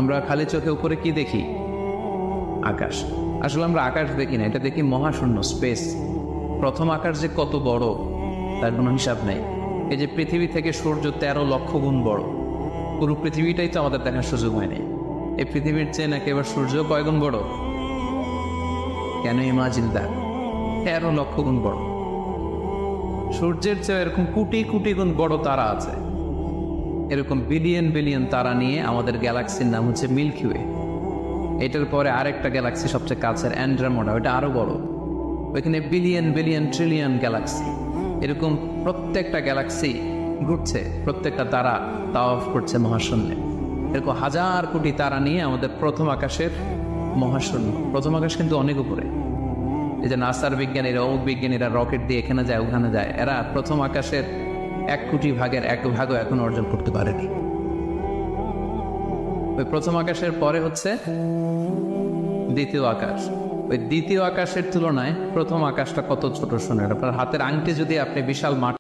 আমরা খালি চোখে উপরে কি দেখি? আকাশ। আসলে আমরা আকাশ দেখি না, এটা দেখি মহাশূন্য, স্পেস। প্রথম আকাশ যে কত বড় তার কোনো হিসাব নেই। এই যে পৃথিবী থেকে সূর্য 13 লক্ষ গুণ বড়, পুরো পৃথিবীটাই তো আমাদের দেখার সুযোগ হয়নি। এই পৃথিবীর চেয়ে নাকি এবার সূর্য কয় গুণ বড়? কেন ইমাজিন দ্যাট? 13 লক্ষ গুণ বড়। সূর্যের চেয়ে এরকম কোটি কোটি গুণ বড় তারা আছে। এরকম বিলিয়ন বিলিয়ন তারা নিয়ে আমাদের গ্যালাক্সির নাম হচ্ছে মিল্কি ওয়ে। এটার পরে আরেকটা গ্যালাক্সি সবচেয়ে কাছের অ্যান্ড্রোমেডা, ওইটা আরো বড়। ওইখানে বিলিয়ন বিলিয়ন ট্রিলিয়ন গ্যালাক্সি। এরকম প্রত্যেকটা গ্যালাক্সি ঘুরছে, প্রত্যেকটা তারা তাওয়াফ করছে মহাশূন্যে। এরকম হাজার কোটি তারা নিয়ে আমাদের প্রথম আকাশের মহাশূন্য। প্রথম আকাশ কিন্তু অনেক উপরে। এই যে নাসার বিজ্ঞানীরা, অমুক বিজ্ঞানীরা রকেট দিয়ে এখানে যায় ওখানে যায়, এরা প্রথম আকাশের 1 কোটি ভাগের 1 ভাগও এখন অর্জন করতে পারেনি। ওই প্রথম আকাশের পরে হচ্ছে দ্বিতীয় আকাশ। ওই দ্বিতীয় আকাশের তুলনায় প্রথম আকাশটা কত ছোট শোনেন। আপনার হাতের আংটি যদি আপনি বিশাল মাঠ